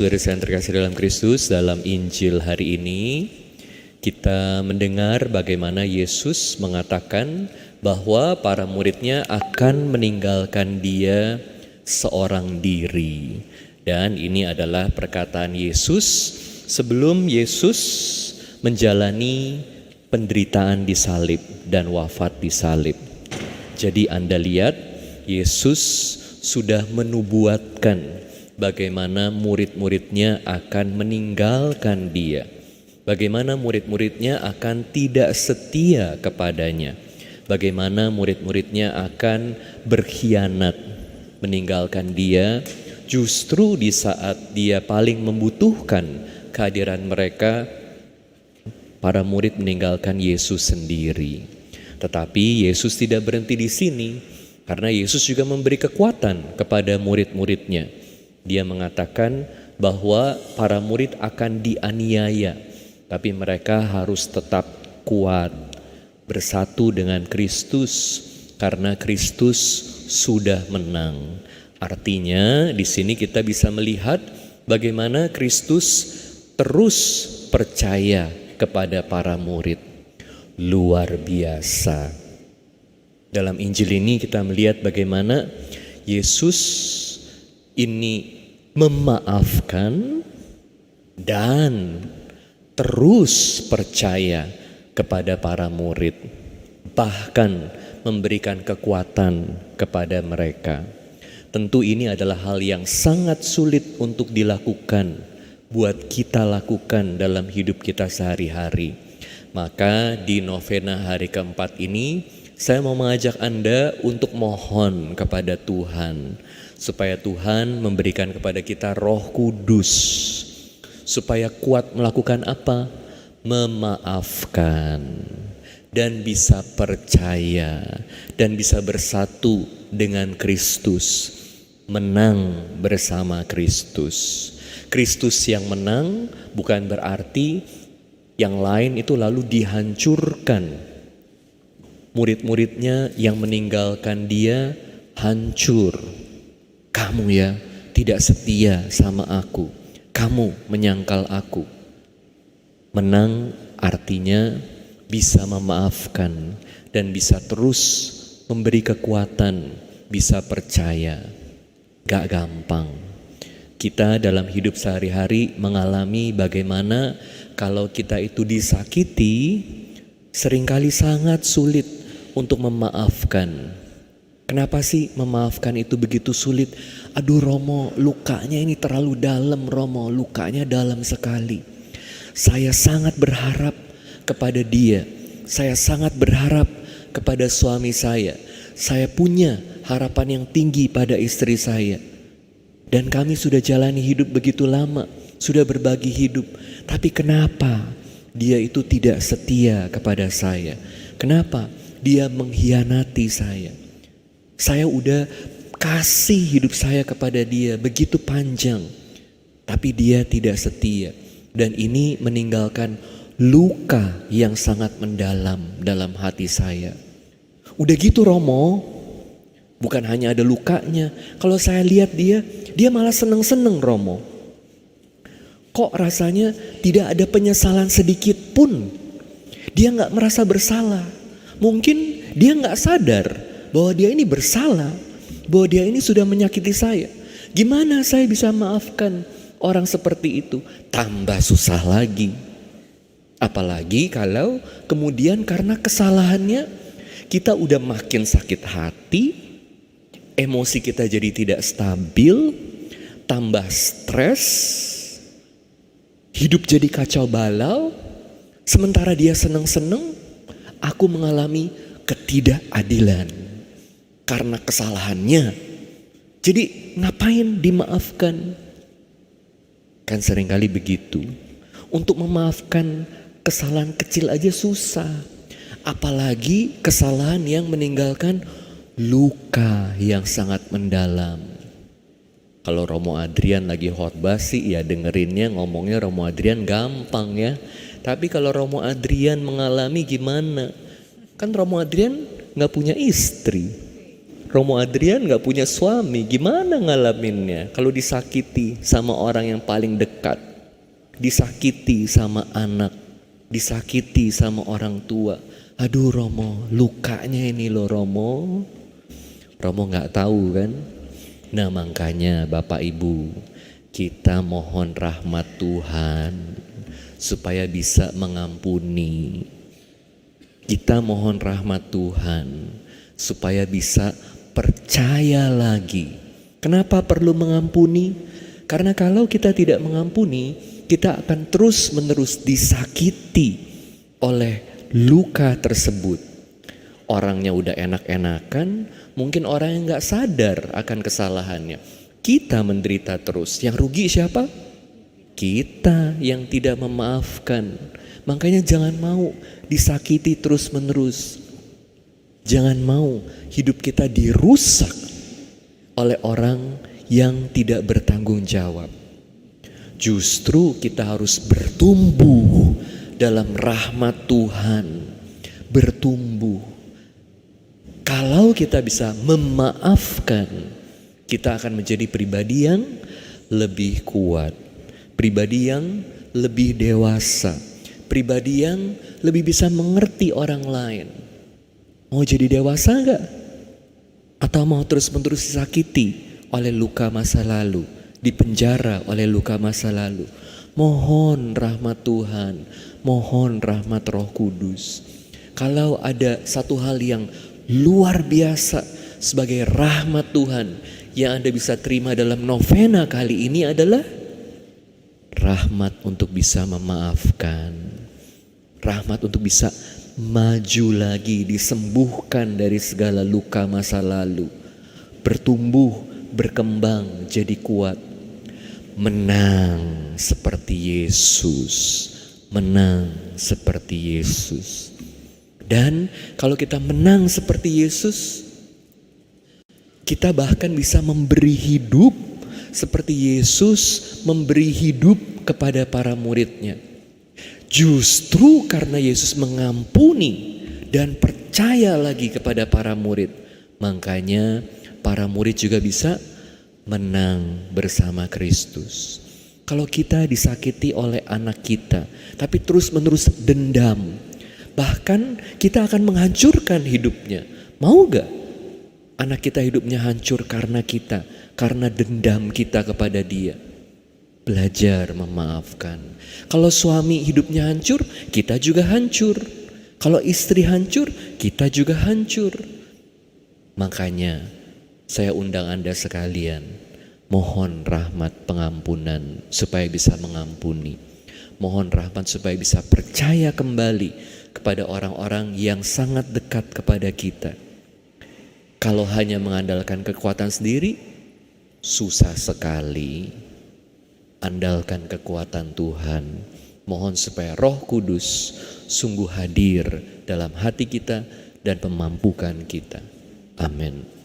Saudara yang terkasih dalam Kristus, dalam Injil hari ini kita mendengar bagaimana Yesus mengatakan bahwa para muridnya akan meninggalkan dia seorang diri. Dan ini adalah perkataan Yesus sebelum Yesus menjalani penderitaan di salib dan wafat di salib. Jadi Anda lihat, Yesus sudah menubuatkan bagaimana murid-muridnya akan meninggalkan dia. Bagaimana murid-muridnya akan tidak setia kepadanya. Bagaimana murid-muridnya akan berkhianat, meninggalkan dia justru di saat dia paling membutuhkan kehadiran mereka. Para murid meninggalkan Yesus sendiri. Tetapi Yesus tidak berhenti di sini, karena Yesus juga memberi kekuatan kepada murid-muridnya. Dia mengatakan bahwa para murid akan dianiaya, tapi mereka harus tetap kuat, bersatu dengan Kristus, karena Kristus sudah menang. Artinya di sini kita bisa melihat bagaimana Kristus terus percaya kepada para murid. Luar biasa. Dalam Injil ini kita melihat bagaimana Yesus ini memaafkan dan terus percaya kepada para murid, bahkan memberikan kekuatan kepada mereka. Tentu ini adalah hal yang sangat sulit untuk dilakukan, buat kita lakukan dalam hidup kita sehari-hari. Maka di novena hari keempat ini saya mau mengajak Anda untuk mohon kepada Tuhan, supaya Tuhan memberikan kepada kita Roh Kudus, supaya kuat melakukan apa? Memaafkan, dan bisa percaya, dan bisa bersatu dengan Kristus, menang bersama Kristus. Kristus yang menang bukan berarti yang lain itu lalu dihancurkan. Murid-muridnya yang meninggalkan dia hancur. Kamu ya tidak setia sama aku, kamu menyangkal aku. Menang artinya bisa memaafkan dan bisa terus memberi kekuatan, bisa percaya. Gak gampang. Kita dalam hidup sehari-hari mengalami bagaimana kalau kita itu disakiti, seringkali sangat sulit untuk memaafkan. Kenapa sih memaafkan itu begitu sulit? Aduh Romo, lukanya ini terlalu dalam Romo, lukanya dalam sekali. Saya sangat berharap kepada dia, saya sangat berharap kepada suami saya. Saya punya harapan yang tinggi pada istri saya. Dan kami sudah jalani hidup begitu lama, sudah berbagi hidup. Tapi kenapa dia itu tidak setia kepada saya? Kenapa dia mengkhianati saya? Saya udah kasih hidup saya kepada dia begitu panjang, tapi dia tidak setia. Dan ini meninggalkan luka yang sangat mendalam dalam hati saya. Udah gitu Romo, bukan hanya ada lukanya. Kalau saya lihat dia malah seneng-seneng Romo. Kok rasanya tidak ada penyesalan sedikit pun. Dia gak merasa bersalah. Mungkin dia gak sadar bahwa dia ini bersalah, bahwa dia ini sudah menyakiti saya. Gimana saya bisa maafkan orang seperti itu? Tambah susah lagi. Apalagi kalau kemudian karena kesalahannya kita udah makin sakit hati, emosi kita jadi tidak stabil, tambah stres, hidup jadi kacau balau. Sementara dia seneng-seneng, aku mengalami ketidakadilan karena kesalahannya. Jadi ngapain dimaafkan? Kan seringkali begitu. Untuk memaafkan kesalahan kecil aja susah. Apalagi kesalahan yang meninggalkan luka yang sangat mendalam. Kalau Romo Adrian lagi khotbah sih ya dengerinnya ngomongnya Romo Adrian gampang ya. Tapi kalau Romo Adrian mengalami gimana? Kan Romo Adrian gak punya istri. Romo Adrian gak punya suami, gimana ngalaminnya? Kalau disakiti sama orang yang paling dekat, disakiti sama anak, disakiti sama orang tua. Aduh Romo, lukanya ini loh Romo. Romo gak tahu kan? Nah makanya Bapak Ibu, kita mohon rahmat Tuhan supaya bisa mengampuni. Kita mohon rahmat Tuhan supaya bisa percaya lagi. Kenapa perlu mengampuni? Karena kalau kita tidak mengampuni, kita akan terus-menerus disakiti oleh luka tersebut. Orangnya udah enak-enakan, mungkin orang yang gak sadar akan kesalahannya. Kita menderita terus. Yang rugi siapa? Kita yang tidak memaafkan. Makanya jangan mau disakiti terus-menerus. Jangan mau hidup kita dirusak oleh orang yang tidak bertanggung jawab. Justru kita harus bertumbuh dalam rahmat Tuhan. Bertumbuh. Kalau kita bisa memaafkan, kita akan menjadi pribadi yang lebih kuat. Pribadi yang lebih dewasa. Pribadi yang lebih bisa mengerti orang lain. Mau jadi dewasa enggak? Atau mau terus-menerus disakiti oleh luka masa lalu, dipenjara oleh luka masa lalu? Mohon rahmat Tuhan, mohon rahmat Roh Kudus. Kalau ada satu hal yang luar biasa sebagai rahmat Tuhan yang Anda bisa terima dalam novena kali ini adalah rahmat untuk bisa memaafkan. Rahmat untuk bisa maju lagi, disembuhkan dari segala luka masa lalu. Bertumbuh, berkembang, jadi kuat. Menang seperti Yesus. Menang seperti Yesus. Dan kalau kita menang seperti Yesus, kita bahkan bisa memberi hidup seperti Yesus memberi hidup kepada para muridnya. Justru karena Yesus mengampuni dan percaya lagi kepada para murid, makanya para murid juga bisa menang bersama Kristus. Kalau kita disakiti oleh anak kita, tapi terus-menerus dendam, bahkan kita akan menghancurkan hidupnya. Mau gak anak kita hidupnya hancur karena kita, karena dendam kita kepada dia? Belajar memaafkan. Kalau suami hidupnya hancur, kita juga hancur. Kalau istri hancur, kita juga hancur. Makanya saya undang Anda sekalian, mohon rahmat pengampunan supaya bisa mengampuni. Mohon rahmat supaya bisa percaya kembali kepada orang-orang yang sangat dekat kepada kita. Kalau hanya mengandalkan kekuatan sendiri, susah sekali. Andalkan kekuatan Tuhan. Mohon supaya Roh Kudus sungguh hadir dalam hati kita dan memampukan kita. Amin.